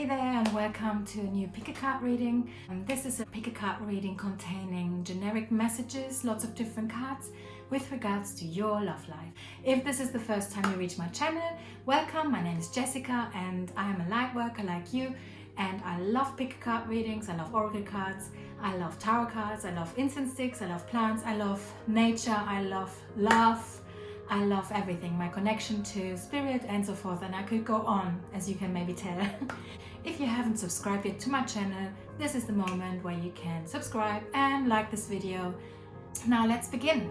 there and welcome to a new pick a card reading. This is a pick a card reading containing generic messages, lots of different cards with regards to your love life. If this is the first time you reach my channel, welcome. My name is Jessica and I am a light worker like you, and I love pick a card readings. I love oracle cards, I love tarot cards, I love incense sticks, I love plants, I love nature, I love love. I love everything, my connection to spirit and so forth, and I could go on, as you can maybe tell. If you haven't subscribed yet to my channel, this is the moment where you can subscribe and like this video. Now let's begin.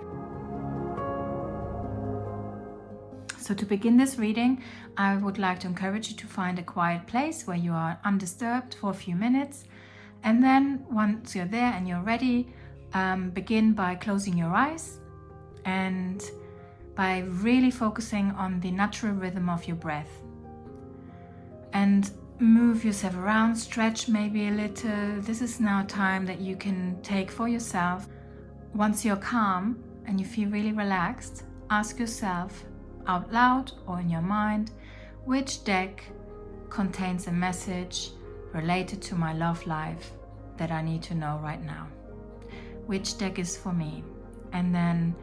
So to begin this reading, I would like to encourage you to find a quiet place where you are undisturbed for a few minutes, and then once you're there and you're ready, begin by closing your eyes and by really focusing on the natural rhythm of your breath. And move yourself around, stretch maybe a little. This is now time that you can take for yourself. Once you're calm and you feel really relaxed, ask yourself out loud or in your mind, which deck contains a message related to my love life that I need to know right now? Which deck is for me? And then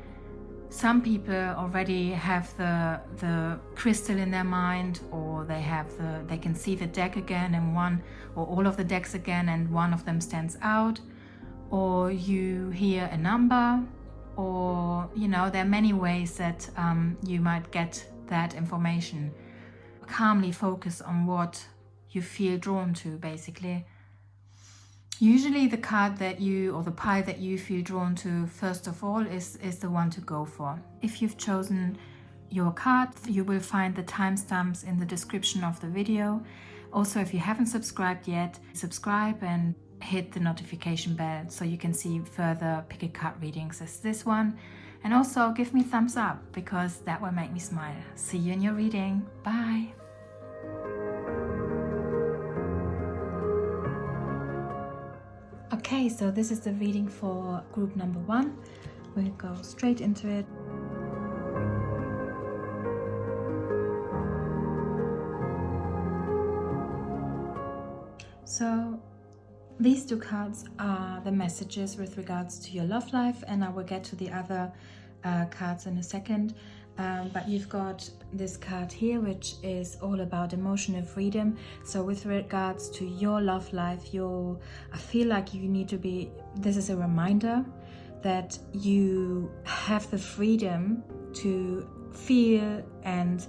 some people already have the crystal in their mind, or they can see the deck again and one or all of the decks again and one of them stands out, or you hear a number, or there are many ways that you might get that information. Calmly focus on what you feel drawn to, basically. Usually the card that you, or the pile that you feel drawn to first of all is the one to go for. If you've chosen your card, you will find the timestamps in the description of the video. Also, if you haven't subscribed yet, subscribe and hit the notification bell so you can see further pick a card readings as this one. And also give me a thumbs up because that will make me smile. See you in your reading. Bye. Okay, so this is the reading for group number 1. We'll go straight into it. So these two cards are the messages with regards to your love life, and I will get to the other cards in a second. But you've got this card here, which is all about emotional freedom. So with regards to your love life, I feel like you need to be, this is a reminder that you have the freedom to feel and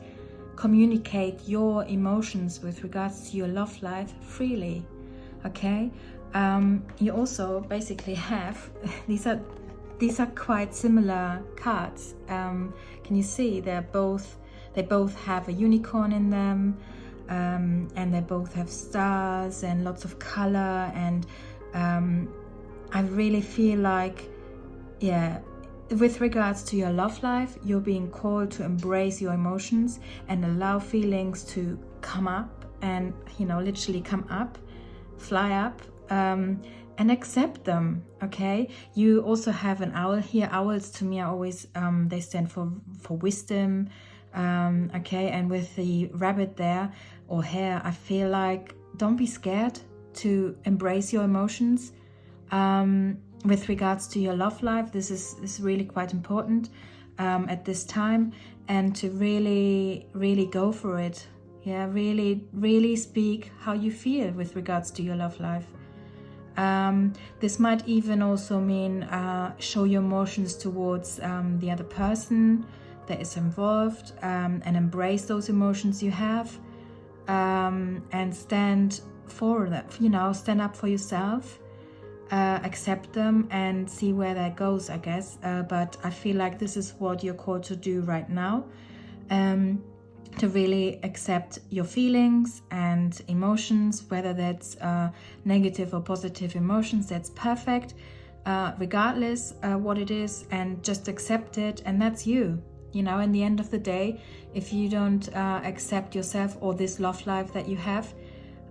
communicate your emotions with regards to your love life freely. Okay, you also basically have these are quite similar cards. Can you see they both have a unicorn in them, and they both have stars and lots of color, and I really feel like, with regards to your love life, you're being called to embrace your emotions and allow feelings to come up and literally come up, fly up, and accept them. Okay, you also have an owl here. Owls to me are always they stand for wisdom. Okay, and with the rabbit there or hare, I feel like don't be scared to embrace your emotions. With regards to your love life, this is really quite important at this time, and to really go for it. Really speak how you feel with regards to your love life. This might even also mean show your emotions towards the other person that is involved, and embrace those emotions you have, and stand for them, stand up for yourself, accept them and see where that goes, I guess. But I feel like this is what you're called to do right now, to really accept your feelings and emotions, whether that's negative or positive emotions. That's perfect, regardless what it is, and just accept it, and that's you. In the end of the day, if you don't accept yourself or this love life that you have,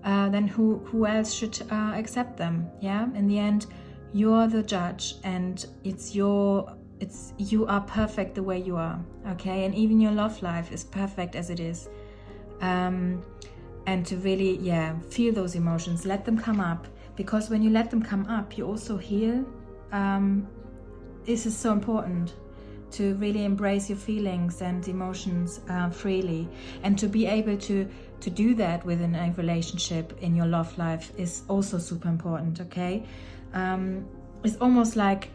then who else should accept them? In the end, you're the judge, and you are perfect the way you are. Okay, and even your love life is perfect as it is. and to really, feel those emotions, let them come up, because when you let them come up, you also heal. This is so important, to really embrace your feelings and emotions freely, and to be able to do that within a relationship in your love life is also super important. Okay, it's almost like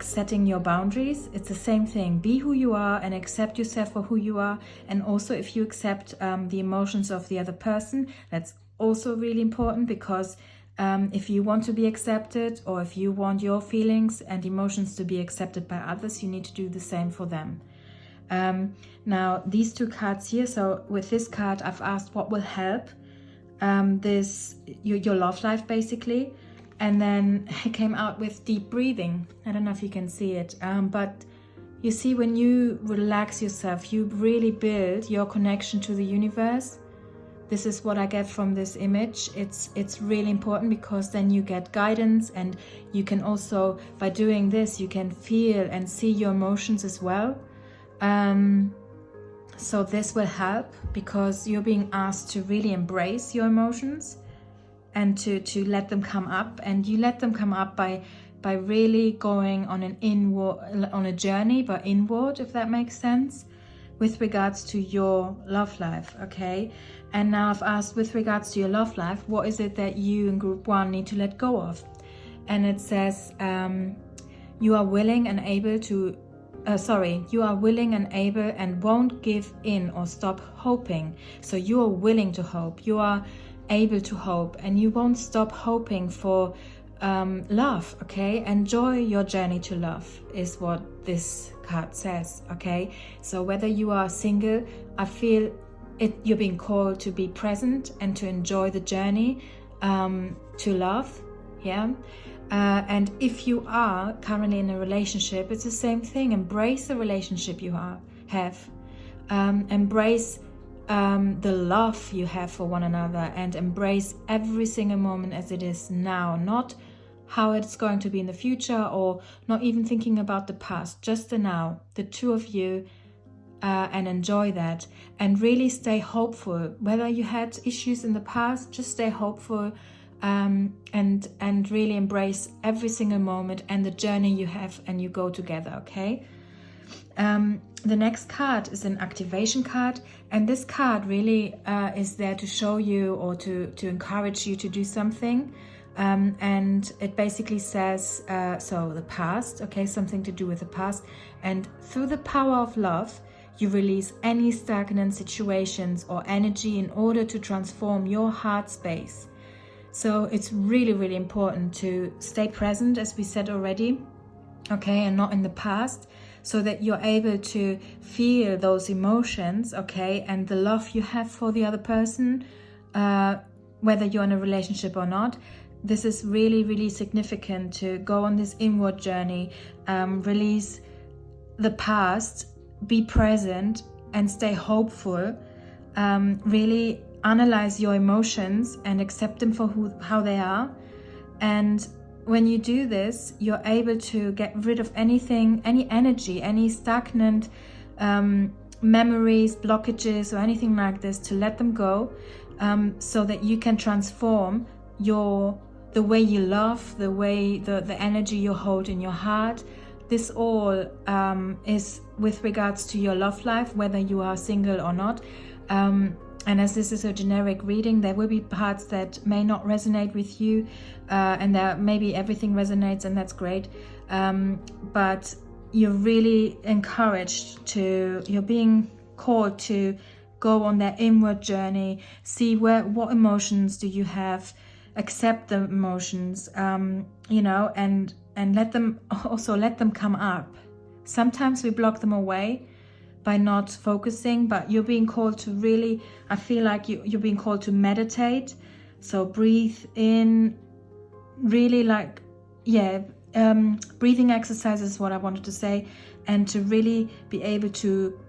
setting your boundaries. It's the same thing. Be who you are and accept yourself for who you are. And also, if you accept the emotions of the other person, that's also really important, because if you want to be accepted, or if you want your feelings and emotions to be accepted by others, you need to do the same for them. Now, these two cards here, so with this card I've asked what will help your love life, basically. And then it came out with deep breathing. I don't know if you can see it, but you see, when you relax yourself, you really build your connection to the universe. This is what I get from this image. It's really important, because then you get guidance, and you can also, by doing this, you can feel and see your emotions as well. So this will help, because you're being asked to really embrace your emotions and to let them come up. And you let them come up by really going on a journey, but inward, if that makes sense, with regards to your love life. Okay, and now I've asked, with regards to your love life, what is it that you in group 1 need to let go of? And it says you are willing and able to you are willing and able and won't give in or stop hoping. So you are willing to hope, you are able to hope, and you won't stop hoping for love. Okay, enjoy your journey to love is what this card says. Okay, so whether you are single, I feel you're being called to be present and to enjoy the journey to love. And if you are currently in a relationship, it's the same thing. Embrace the relationship you have. Embrace the love you have for one another, and embrace every single moment as it is now, not how it's going to be in the future, or not even thinking about the past, just the now, the two of you, and enjoy that, and really stay hopeful. Whether you had issues in the past, just stay hopeful, and really embrace every single moment and the journey you have, and you go together. Okay. The next card is an activation card, and this card really is there to show you, or to encourage you to do something. And it basically says, so the past, okay, something to do with the past. And through the power of love, you release any stagnant situations or energy in order to transform your heart space. So it's really, really important to stay present, as we said already, okay, and not in the past, so that you're able to feel those emotions, okay, and the love you have for the other person, whether you're in a relationship or not. This is really, really significant, to go on this inward journey, release the past, be present, and stay hopeful. Really analyze your emotions and accept them for how they are. And when you do this, you're able to get rid of anything, any energy, any stagnant memories, blockages, or anything like this, to let them go, so that you can transform the way you love, the energy you hold in your heart. This all is with regards to your love life, whether you are single or not. And as this is a generic reading, there will be parts that may not resonate with you, and there maybe everything resonates, and that's great. But you're really encouraged you're being called to go on that inward journey, see what emotions do you have, accept the emotions, and let them come up. Sometimes we block them away by not focusing, but you're being called to really, I feel like you're being called to meditate. So breathe in, really breathing exercises is what I wanted to say, and to really be able to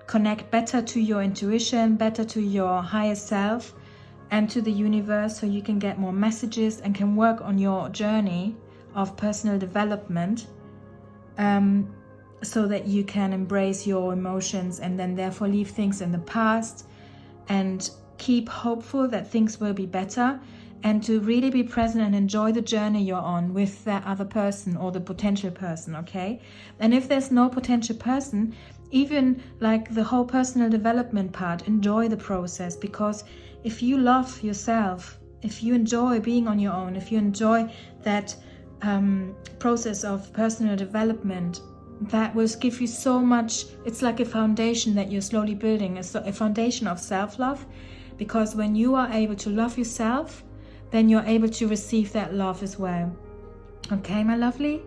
connect better to your intuition, better to your higher self, and to the universe, so you can get more messages and can work on your journey of personal development, so that you can embrace your emotions, and then therefore leave things in the past, and keep hopeful that things will be better, and to really be present and enjoy the journey you're on with that other person or the potential person, okay? And if there's no potential person, even like the whole personal development part, enjoy the process, because if you love yourself, if you enjoy being on your own, if you enjoy that process of personal development, that will give you so much. It's like a foundation that you're slowly building, a foundation of self-love, because when you are able to love yourself, then you're able to receive that love as well. Okay, my lovely?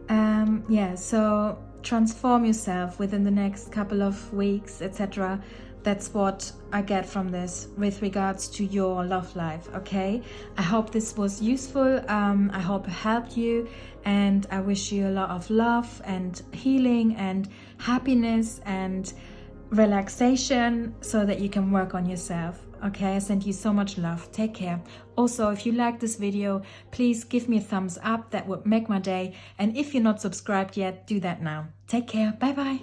Yeah, so transform yourself within the next couple of weeks, etc. That's what I get from this with regards to your love life, okay? I hope this was useful. I hope it helped you, and I wish you a lot of love and healing and happiness and relaxation so that you can work on yourself. Okay, I send you so much love. Take care. Also, if you like this video, please give me a thumbs up. That would make my day. And if you're not subscribed yet, do that now. Take care. Bye bye.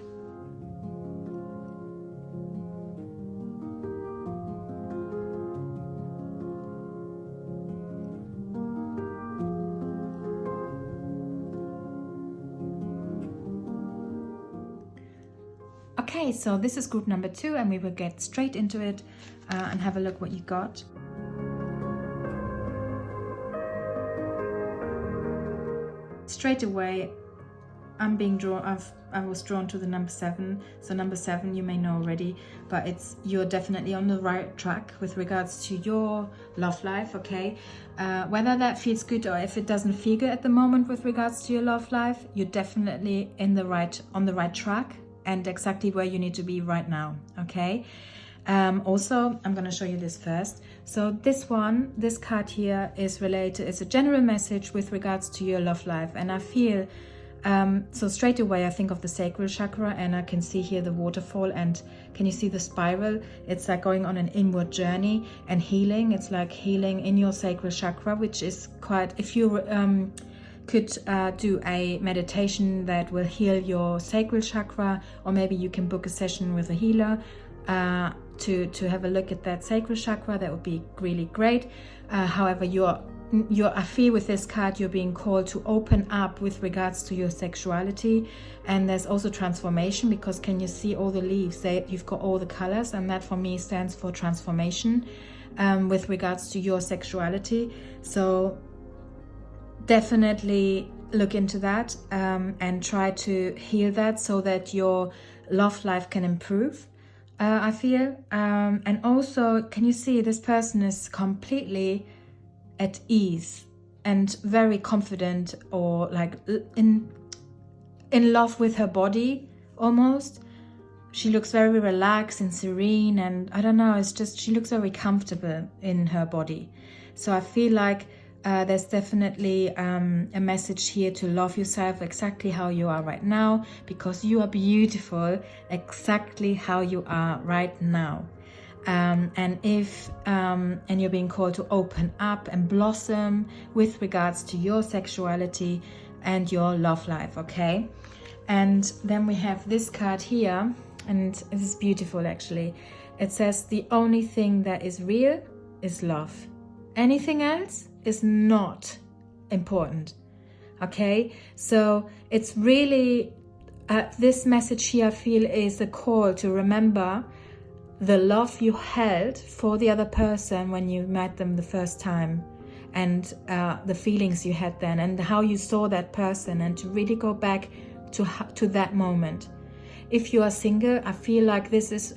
Okay, so this is group number 2, and we will get straight into it and have a look what you got. Straight away, I'm being drawn. I was drawn to the number 7. So number 7, you may know already, but you're definitely on the right track with regards to your love life. Okay, whether that feels good or if it doesn't feel good at the moment with regards to your love life, you're definitely on the right track, and exactly where you need to be right now. Okay. Also, I'm going to show you this first. So this card here is related, it's a general message with regards to your love life. And I feel, so straight away I think of the sacral chakra, and I can see here the waterfall, and can you see the spiral? It's like going on an inward journey and healing. It's like healing in your sacral chakra, which is quite, if you could do a meditation that will heal your sacral chakra, or maybe you can book a session with a healer to have a look at that sacral chakra. That would be really great. However, I feel with this card you're being called to open up with regards to your sexuality, and there's also transformation, because can you see all the leaves? You've got all the colors, and that for me stands for transformation with regards to your sexuality. So definitely look into that and try to heal that so that your love life can improve. I feel, and also, can you see this person is completely at ease and very confident, or like in love with her body almost. She looks very relaxed and serene, and I don't know, it's just she looks very comfortable in her body. So I feel like there's definitely a message here to love yourself exactly how you are right now, because you are beautiful exactly how you are right now. And you're being called to open up and blossom with regards to your sexuality and your love life, okay? And then we have this card here, and this is beautiful actually. It says, the only thing that is real is love. Anything else is not important. Okay, so it's really this message here, I feel, is a call to remember the love you held for the other person when you met them the first time, and the feelings you had then, and how you saw that person, and to really go back to that moment. If you are single, I feel like this is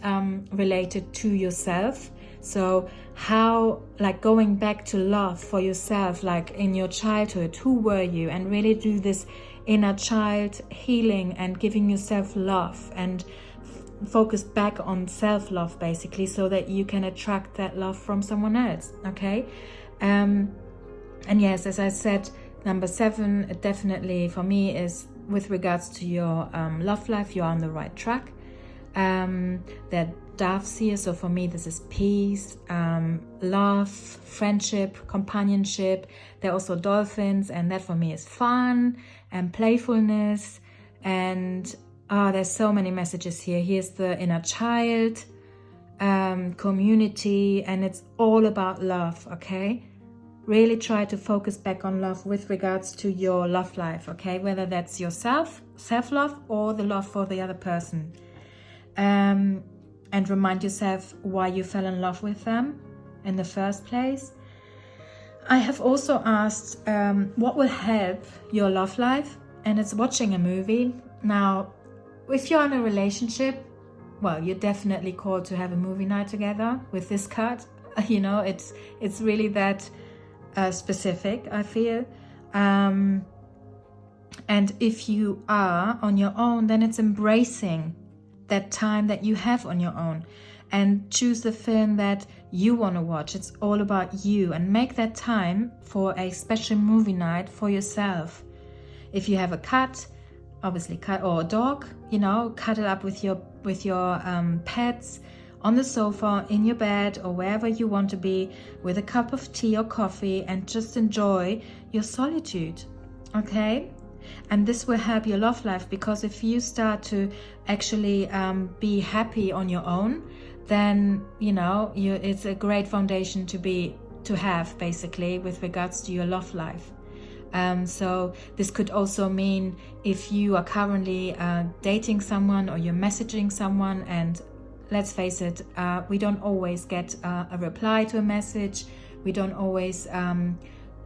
related to yourself. So how, like, going back to love for yourself, like in your childhood, who were you? And really do this inner child healing and giving yourself love, and focus back on self-love basically, so that you can attract that love from someone else, okay? And yes, as I said, number 7 definitely for me is with regards to your love life, you're on the right track. There are doves here, so for me this is peace, love, friendship, companionship. There are also dolphins, and that for me is fun and playfulness. And there's so many messages here. Here's the inner child, community, and it's all about love, okay? Really try to focus back on love with regards to your love life, okay? Whether that's yourself, self-love, or the love for the other person. And remind yourself why you fell in love with them in the first place. I have also asked what will help your love life, and it's watching a movie. Now, if you're in a relationship, well, you're definitely called to have a movie night together with this card. You know, it's really that specific, I feel. And if you are on your own, then it's embracing that time that you have on your own, and choose the film that you want to watch. It's all about you, and make that time for a special movie night for yourself. If you have a cat, obviously cat, or a dog, you know, cuddle up with your pets on the sofa, in your bed, or wherever you want to be, with a cup of tea or coffee, and just enjoy your solitude, okay? And this will help your love life, because if you start to actually be happy on your own, then, you know, it's a great foundation to have, basically, with regards to your love life. So this could also mean if you are currently dating someone, or you're messaging someone, and let's face it, we don't always get a reply to a message. We don't always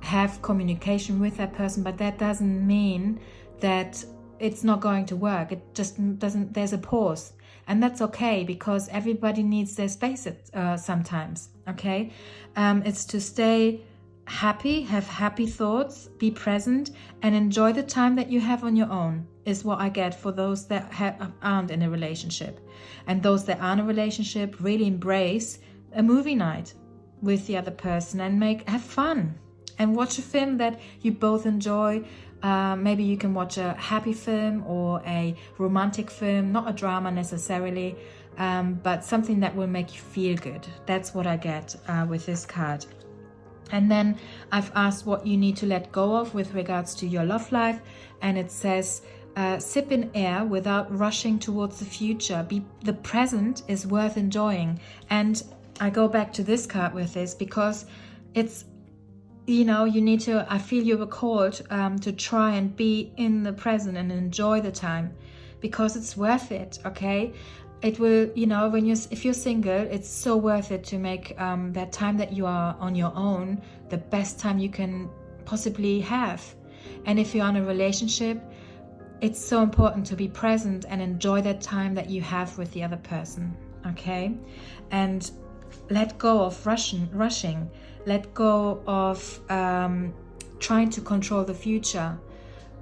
have communication with that person, but that doesn't mean that it's not going to work. It just doesn't, there's a pause. And that's okay, because everybody needs their space sometimes, okay? It's to stay happy, have happy thoughts, be present, and enjoy the time that you have on your own, is what I get for those that aren't in a relationship. And those that are in a relationship, really embrace a movie night with the other person, and have fun, and watch a film that you both enjoy. Maybe you can watch a happy film or a romantic film, not a drama necessarily, but something that will make you feel good. That's what I get with this card. And then I've asked what you need to let go of with regards to your love life, and it says, sip in air without rushing towards the future. The present is worth enjoying. And I go back to this card with this, because it's, you know, you need to, I feel you were called to try and be in the present and enjoy the time, because it's worth it, okay? It will, you know, if you're single, it's so worth it to make that time that you are on your own the best time you can possibly have. And if you're in a relationship, it's so important to be present and enjoy that time that you have with the other person, okay? And let go of rushing. Let go of trying to control the future.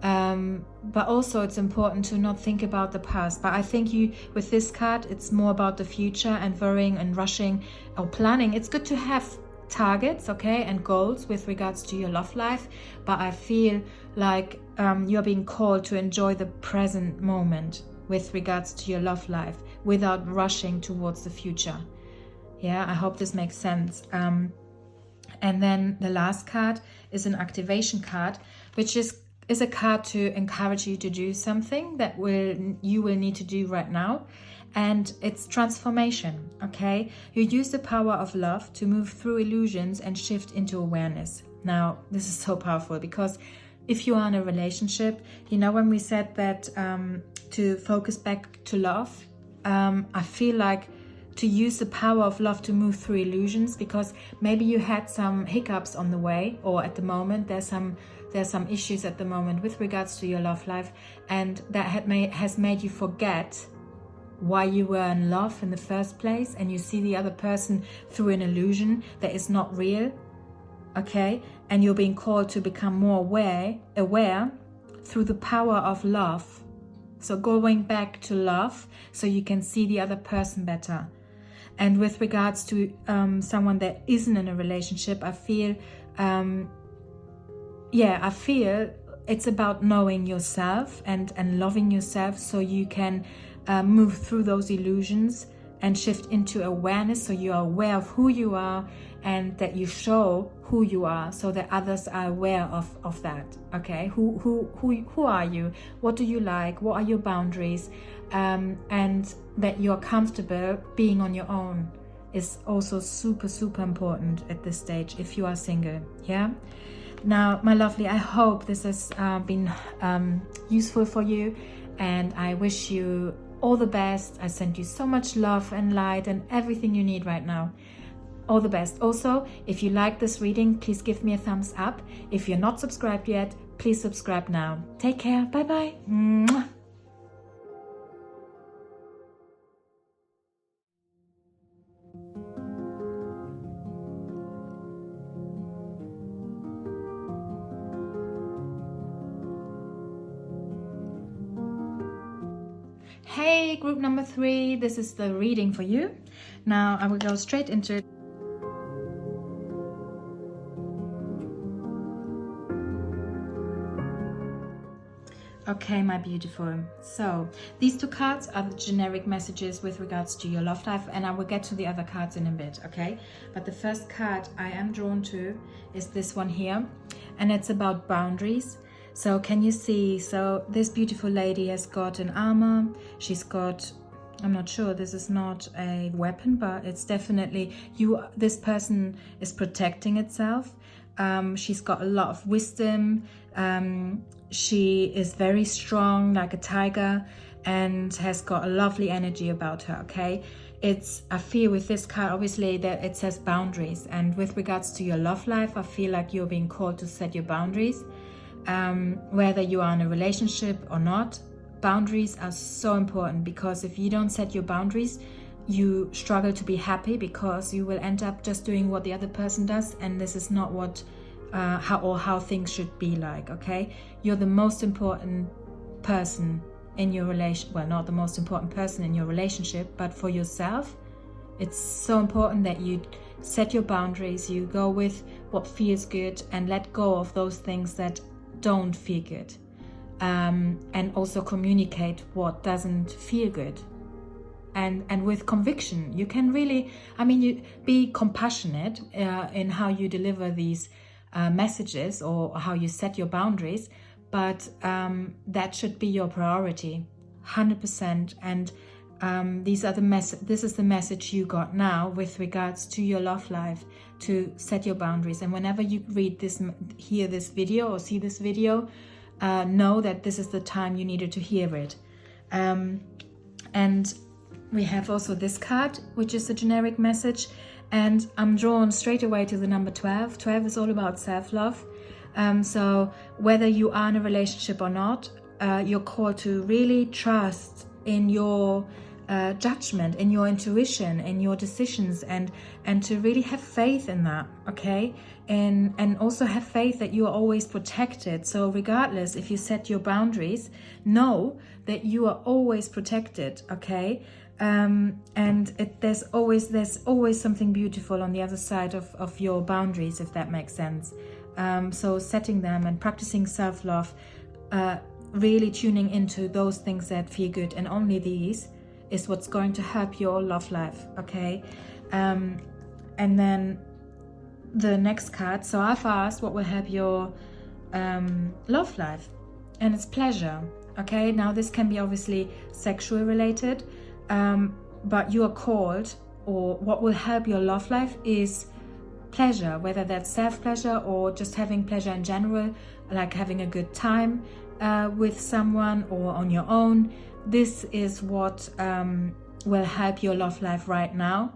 But also it's important to not think about the past. But I think with this card, it's more about the future, and worrying and rushing or planning. It's good to have targets, okay, and goals with regards to your love life. But I feel like you're being called to enjoy the present moment with regards to your love life, without rushing towards the future. Yeah, I hope this makes sense. And then the last card is an activation card, which is a card to encourage you to do something that you will need to do right now. And it's transformation, okay? You use the power of love to move through illusions and shift into awareness. Now, this is so powerful, because if you are in a relationship, you know, when we said that to focus back to love, I feel like to use the power of love to move through illusions, because maybe you had some hiccups on the way, or at the moment there's some issues at the moment with regards to your love life, and that has made you forget why you were in love in the first place, and you see the other person through an illusion that is not real, okay? And you're being called to become more aware through the power of love. So going back to love so you can see the other person better. And with regards to someone that isn't in a relationship, I feel it's about knowing yourself and loving yourself, so you can move through those illusions and shift into awareness, so you are aware of who you are, and that you show who you are, so that others are aware of that. Okay, who are you? What do you like? What are your boundaries? And that you're comfortable being on your own. is also super, super important at this stage if you are single. Yeah. Now, my lovely, I hope this has been useful for you, and I wish you all the best. I send you so much love and light and everything you need right now. All the best. Also, if you like this reading, please give me a thumbs up. If you're not subscribed yet, please subscribe now. Take care. Bye bye. Mwah. Hey, group number 3, this is the reading for you. Now I will go straight into it. Okay, my beautiful. So these 2 cards are the generic messages with regards to your love life, and I will get to the other cards in a bit, okay? But the first card I am drawn to is this one here, and it's about boundaries. So can you see, so this beautiful lady has got an armor. She's got, I'm not sure, this is not a weapon, but it's definitely, this person is protecting itself. She's got a lot of wisdom. She is very strong, like a tiger, and has got a lovely energy about her, okay? I feel with this card, obviously, that it says boundaries. And with regards to your love life, I feel like you're being called to set your boundaries. Whether you are in a relationship or not, boundaries are so important, because if you don't set your boundaries, you struggle to be happy, because you will end up just doing what the other person does, and this is not what how things should be like, okay? You're the most important person in your relation, well, not the most important person in your relationship, but for yourself, it's so important that you set your boundaries, you go with what feels good, and let go of those things that don't feel good, and also communicate what doesn't feel good, and with conviction. You can really, you be compassionate in how you deliver these messages, or how you set your boundaries, but that should be your priority, 100%. And this is the message you got now with regards to your love life, to set your boundaries. And whenever you read this, hear this video, or see this video, know that this is the time you needed to hear it. And we have also this card, which is a generic message, and I'm drawn straight away to the number 12. 12 is all about self-love. So whether you are in a relationship or not, you're called to really trust in your judgment, in your intuition, in your decisions, and to really have faith in that, okay? And also have faith that you are always protected. So regardless if you set your boundaries, know that you are always protected, okay? And there's always something beautiful on the other side of your boundaries, if that makes sense. So setting them and practicing self-love, really tuning into those things that feel good, and only these is what's going to help your love life, okay? And then the next card, so I've asked what will help your love life, and it's pleasure, okay? Now this can be obviously sexual related, but you are called, or what will help your love life is pleasure, whether that's self-pleasure or just having pleasure in general, like having a good time with someone or on your own. This is what will help your love life right now.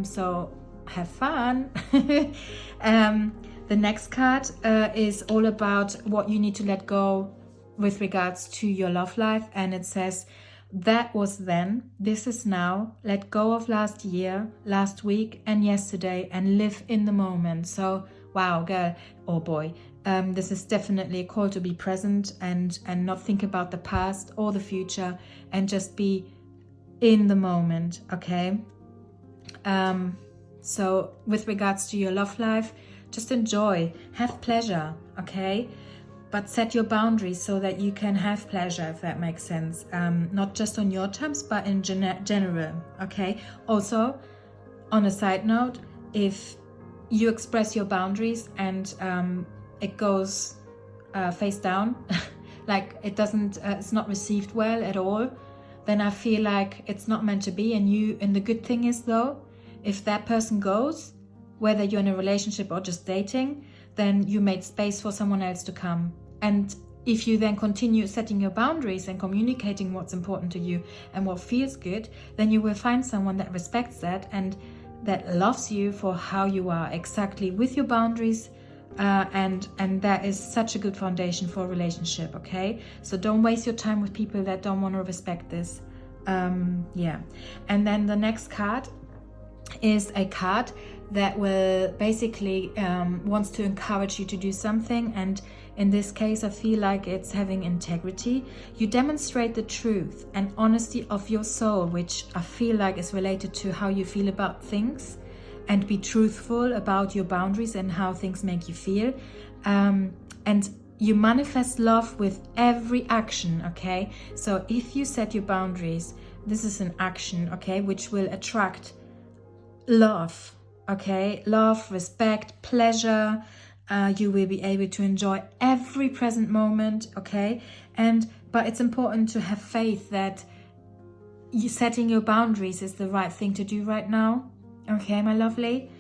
So have fun. The next card is all about what you need to let go with regards to your love life, and it says, that was then, this is now. Let go of last year, last week, and yesterday, and live in the moment. So, wow, girl or boy, this is definitely a call to be present and not think about the past or the future, and just be in the moment, okay? So with regards to your love life, just enjoy, have pleasure, okay? But set your boundaries so that you can have pleasure, if that makes sense. Not just on your terms, but in general, okay? Also, on a side note, if you express your boundaries and it goes face down, like it's not received well at all, then I feel like it's not meant to be. And the good thing is, though, if that person goes, whether you're in a relationship or just dating, then you made space for someone else to come. And if you then continue setting your boundaries and communicating what's important to you and what feels good, then you will find someone that respects that and that loves you for how you are exactly with your boundaries. And that is such a good foundation for a relationship, okay? So don't waste your time with people that don't want to respect this. Yeah. And then the next card is a card that will basically wants to encourage you to do something, and in this case I feel like it's having integrity. You demonstrate the truth and honesty of your soul, which I feel like is related to how you feel about things, and be truthful about your boundaries and how things make you feel, and you manifest love with every action, okay? So if you set your boundaries, this is an action, okay, which will attract love, okay? Love, respect, pleasure. You will be able to enjoy every present moment, okay? But it's important to have faith that you setting your boundaries is the right thing to do right now, okay, my lovely?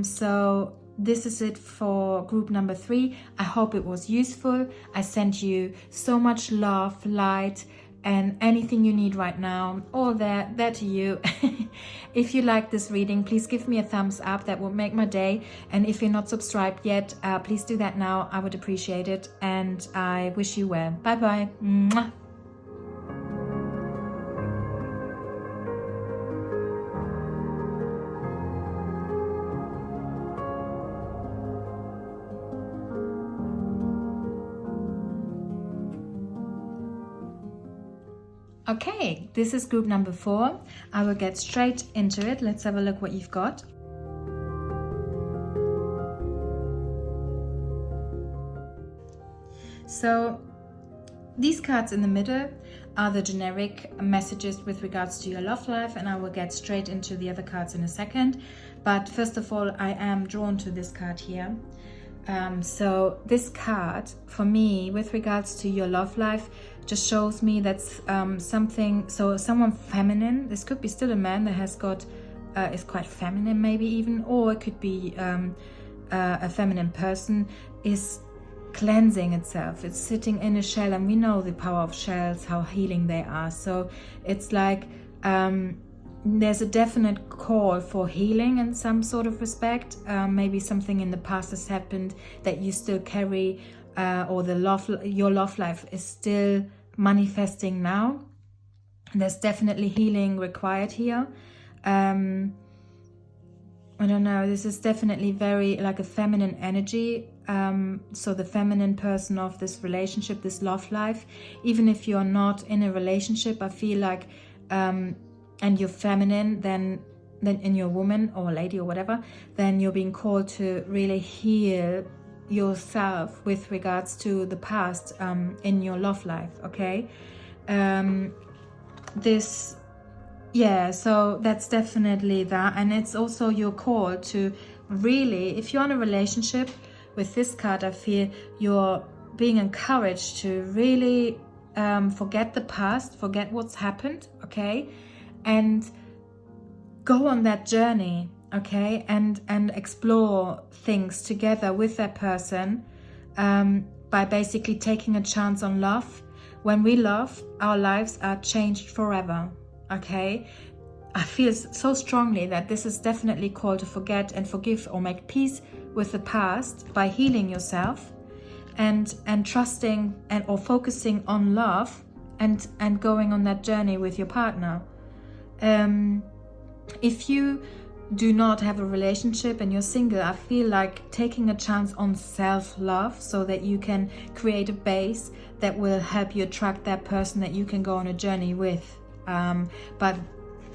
So this is it for group number 3. I hope it was useful. I sent you so much love, light, and anything you need right now, all there to you. If you like this reading, please give me a thumbs up. That would make my day. And if you're not subscribed yet, please do that now. I would appreciate it. And I wish you well. Bye bye. Mwah. Okay, this is group number 4. I will get straight into it. Let's have a look what you've got. So these cards in the middle are the generic messages with regards to your love life, and I will get straight into the other cards in a second. But first of all, I am drawn to this card here. So this card for me with regards to your love life just shows me that's someone feminine. This could be still a man that has got is quite feminine maybe even, or it could be a feminine person is cleansing itself. It's sitting in a shell, and we know the power of shells, how healing they are. So it's like there's a definite call for healing in some sort of respect. Maybe something in the past has happened that you still carry, or your love life is still manifesting now. There's definitely healing required here. I don't know, this is definitely very like a feminine energy. So the feminine person of this relationship, this love life, even if you're not in a relationship, I feel like and you're feminine, then in your woman or lady or whatever, then you're being called to really heal yourself with regards to the past in your love life, okay? So that's definitely that. And it's also your call to really, if you're in a relationship with this card, I feel you're being encouraged to really forget the past, forget what's happened, okay? And go on that journey, okay? And explore things together with that person by basically taking a chance on love. When we love, our lives are changed forever, okay? I feel so strongly that this is definitely called to forget and forgive or make peace with the past by healing yourself and trusting or focusing on love and going on that journey with your partner. If you do not have a relationship and you're single, I feel like taking a chance on self-love so that you can create a base that will help you attract that person that you can go on a journey with. But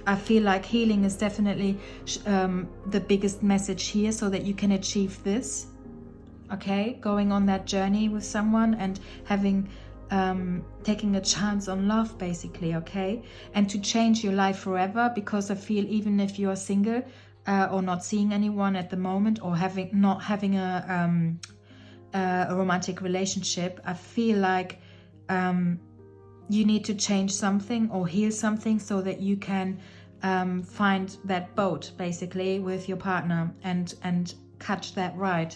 I feel like healing is definitely the biggest message here, so that you can achieve this, okay? Going on that journey with someone and having taking a chance on love, basically, okay? And to change your life forever, because I feel even if you're single or not seeing anyone at the moment, or not having a romantic relationship, I feel like you need to change something or heal something so that you can find that boat basically with your partner and catch that ride.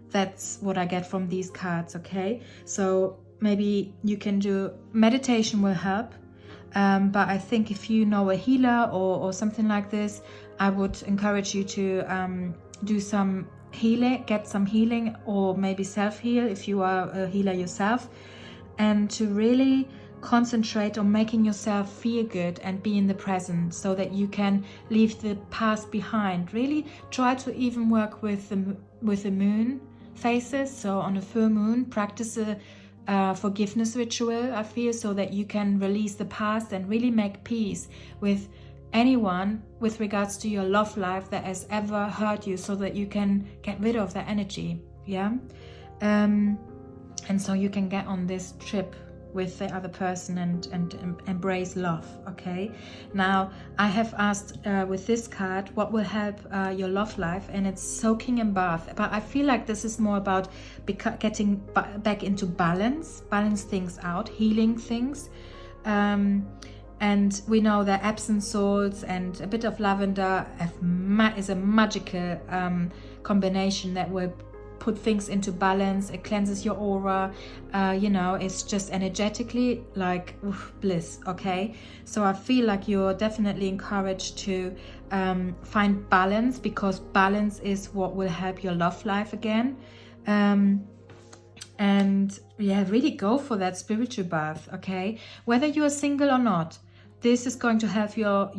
That's what I get from these cards, okay? So maybe you can do meditation will help, but I think if you know a healer or something like this, I would encourage you to do some healing, get some healing, or maybe self-heal if you are a healer yourself, and to really concentrate on making yourself feel good and be in the present so that you can leave the past behind. Really try to even work with the moon phases. So on a full moon, practice a forgiveness ritual, I feel, so that you can release the past and really make peace with anyone with regards to your love life that has ever hurt you, so that you can get rid of that energy. Yeah. And so you can get on this trip with the other person and embrace love. Okay, now I have asked with this card what will help your love life, and it's soaking in bath, but I feel like this is more about getting back into balance things out, healing things, and we know that Epsom salts and a bit of lavender is a magical combination that will put things into balance. It cleanses your aura, it's just energetically like bliss. Okay, so I feel like you're definitely encouraged to find balance, because balance is what will help your love life again. And yeah, really go for that spiritual bath. Okay, whether you're single or not, this is going to help your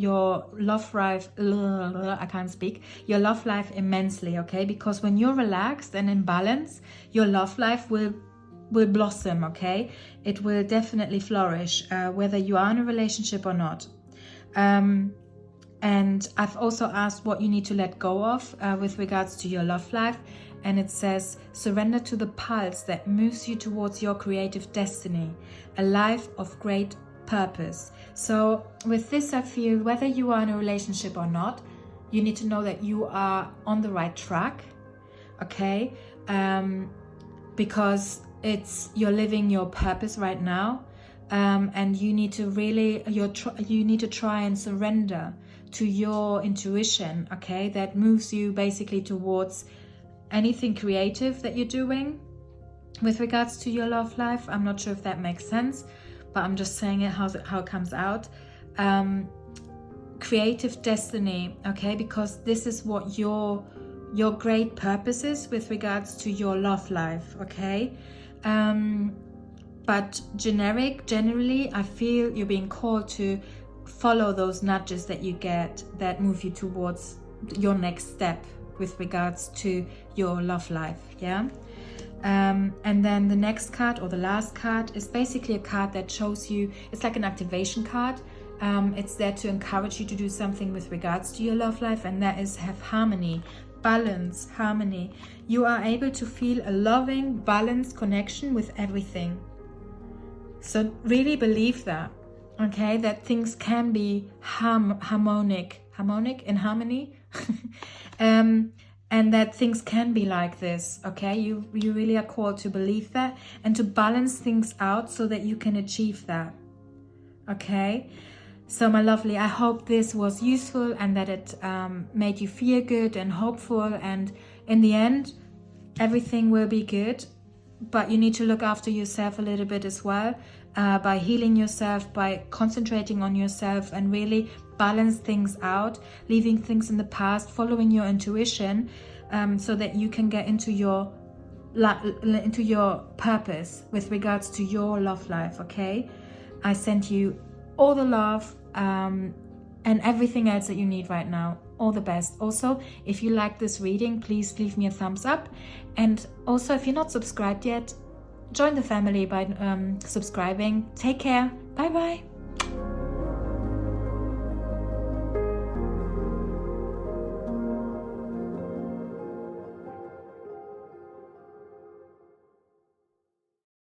love life. I can't speak. Your love life immensely, okay? Because when you're relaxed and in balance, your love life will blossom, okay? It will definitely flourish, whether you are in a relationship or not. And I've also asked what you need to let go of with regards to your love life. And it says, surrender to the pulse that moves you towards your creative destiny, a life of great purpose. So with this, I feel whether you are in a relationship or not, you need to know that you are on the right track, okay? Because you're living your purpose right now, and you need to really you need to try and surrender to your intuition, okay? That moves you basically towards anything creative that you're doing with regards to your love life. I'm not sure if that makes sense, but I'm just saying it how it comes out. Creative destiny, okay? Because this is what your great purpose is with regards to your love life, okay? But generally, I feel you're being called to follow those nudges that you get that move you towards your next step with regards to your love life, yeah? And then the next card, or the last card, is basically a card that shows you, it's like an activation card. It's there to encourage you to do something with regards to your love life, and that is have harmony, balance, harmony. You are able to feel a loving, balanced connection with everything. So really believe that, okay? That things can be harmonic in harmony. And that things can be like this, okay? You really are called to believe that and to balance things out so that you can achieve that, okay? So my lovely, I hope this was useful and that it made you feel good and hopeful, and in the end, everything will be good. But you need to look after yourself a little bit as well, by healing yourself, by concentrating on yourself and really balance things out, leaving things in the past, following your intuition, so that you can get into your purpose with regards to your love life, okay? I send you all the love and everything else that you need right now. All the best. Also, if you like this reading, please leave me a thumbs up. And also, if you're not subscribed yet, join the family by subscribing. Take care. Bye bye.